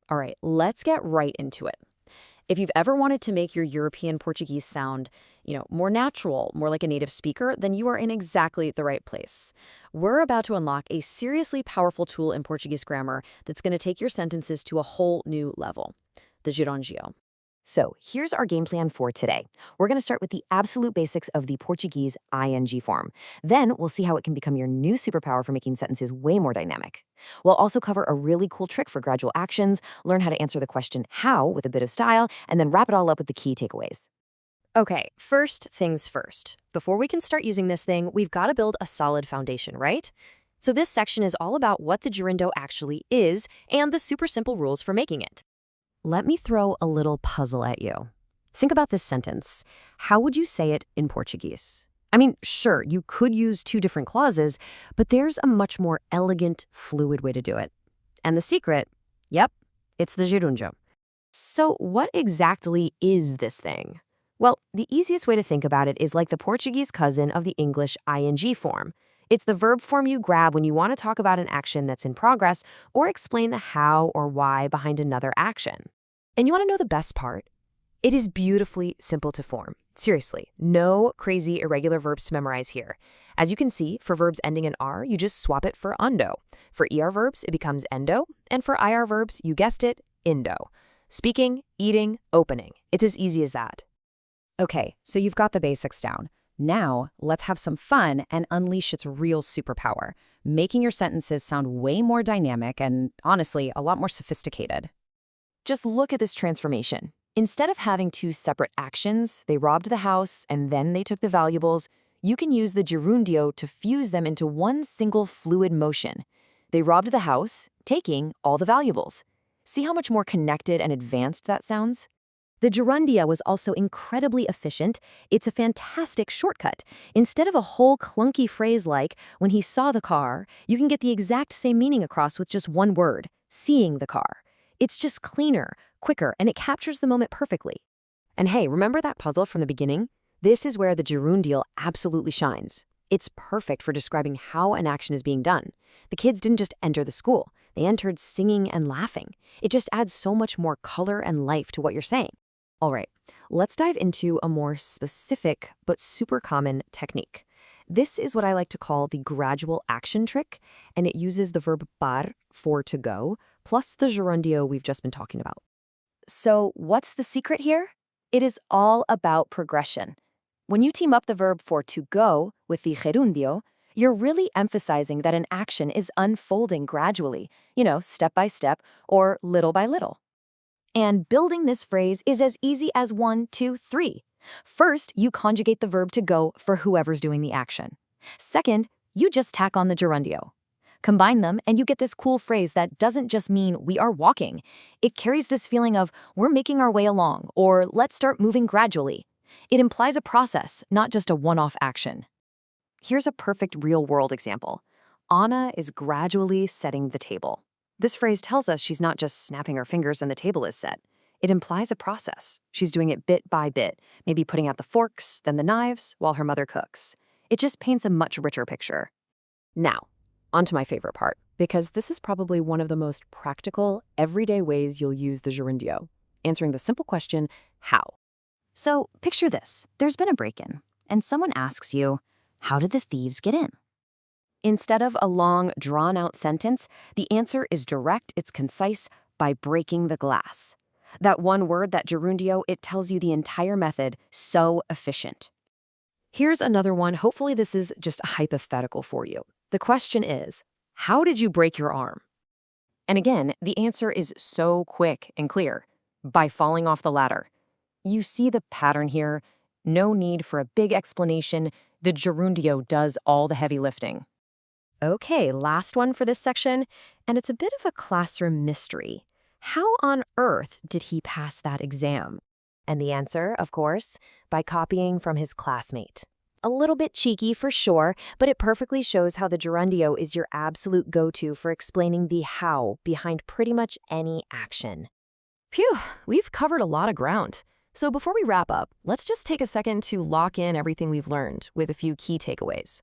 All right, let's get right into it. If you've ever wanted to make your European Portuguese sound, more natural, more like a native speaker, then you are in exactly the right place. We're about to unlock a seriously powerful tool in Portuguese grammar that's going to take your sentences to a whole new level, the gerúndio. So here's our game plan for today. We're going to start with the absolute basics of the Portuguese ing form. Then we'll see how it can become your new superpower for making sentences way more dynamic. We'll also cover a really cool trick for gradual actions, learn how to answer the question how with a bit of style, and then wrap it all up with the key takeaways. Okay, first things first. Before we can start using this thing, we've got to build a solid foundation, right? So this section is all about what the gerúndio actually is and the super simple rules for making it. Let me throw a little puzzle at you. Think about this sentence. How would you say it in Portuguese? I mean, sure, you could use two different clauses, but there's a much more elegant, fluid way to do it. And the secret, yep, it's the gerúndio. So what exactly is this thing? Well, the easiest way to think about it is like the Portuguese cousin of the English ing form. It's the verb form you grab when you want to talk about an action that's in progress or explain the how or why behind another action. And you want to know the best part? It is beautifully simple to form. Seriously, no crazy irregular verbs to memorize here. As you can see, for verbs ending in R, you just swap it for undo. For ER verbs, it becomes endo, and for IR verbs, you guessed it, indo. Speaking, eating, opening. It's as easy as that. Okay, so you've got the basics down. Now, let's have some fun and unleash its real superpower, making your sentences sound way more dynamic and, honestly, a lot more sophisticated. Just look at this transformation. Instead of having two separate actions, they robbed the house and then they took the valuables, you can use the gerúndio to fuse them into one single fluid motion. They robbed the house, taking all the valuables. See how much more connected and advanced that sounds? The gerúndio was also incredibly efficient. It's a fantastic shortcut. Instead of a whole clunky phrase like, when he saw the car, you can get the exact same meaning across with just one word, seeing the car. It's just cleaner, quicker, and it captures the moment perfectly. And hey, remember that puzzle from the beginning? This is where the gerúndio absolutely shines. It's perfect for describing how an action is being done. The kids didn't just enter the school. They entered singing and laughing. It just adds so much more color and life to what you're saying. All right, let's dive into a more specific but super common technique. This is what I like to call the gradual action trick, and it uses the verb par, for to go, plus the gerúndio we've just been talking about. So what's the secret here? It is all about progression. When you team up the verb for to go with the gerúndio, you're really emphasizing that an action is unfolding gradually, step by step or little by little. And building this phrase is as easy as 1, 2, 3. First, you conjugate the verb to go for whoever's doing the action. Second, you just tack on the gerúndio. Combine them and you get this cool phrase that doesn't just mean we are walking. It carries this feeling of we're making our way along or let's start moving gradually. It implies a process, not just a one-off action. Here's a perfect real-world example. Anna is gradually setting the table. This phrase tells us she's not just snapping her fingers and the table is set. It implies a process. She's doing it bit by bit, maybe putting out the forks, then the knives, while her mother cooks. It just paints a much richer picture. Now, on to my favorite part, because this is probably one of the most practical, everyday ways you'll use the gerúndio, answering the simple question, how? So, picture this. There's been a break-in, and someone asks you, how did the thieves get in? Instead of a long, drawn-out sentence, the answer is direct, it's concise, by breaking the glass. That one word, that gerúndio, it tells you the entire method, so efficient. Here's another one. Hopefully this is just a hypothetical for you. The question is, how did you break your arm? And again, the answer is so quick and clear, by falling off the ladder. You see the pattern here. No need for a big explanation. The gerúndio does all the heavy lifting. Okay, last one for this section, and it's a bit of a classroom mystery. How on earth did he pass that exam? And the answer, of course, by copying from his classmate. A little bit cheeky for sure, but it perfectly shows how the gerúndio is your absolute go-to for explaining the how behind pretty much any action. Phew, we've covered a lot of ground. So before we wrap up, let's just take a second to lock in everything we've learned with a few key takeaways.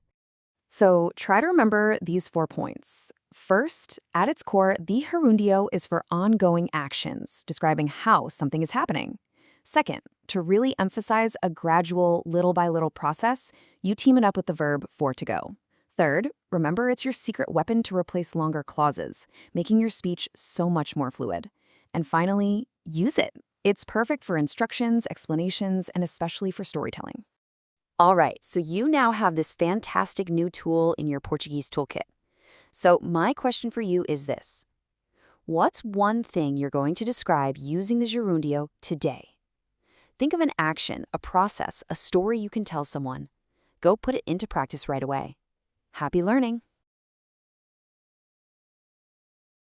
So try to remember these 4 points. First, at its core, the gerundio is for ongoing actions, describing how something is happening. Second, to really emphasize a gradual, little-by-little process, you team it up with the verb for to go. Third, remember it's your secret weapon to replace longer clauses, making your speech so much more fluid. And finally, use it. It's perfect for instructions, explanations, and especially for storytelling. All right, so you now have this fantastic new tool in your Portuguese toolkit. So my question for you is this. What's one thing you're going to describe using the gerundio today? Think of an action, a process, a story you can tell someone. Go put it into practice right away. Happy learning!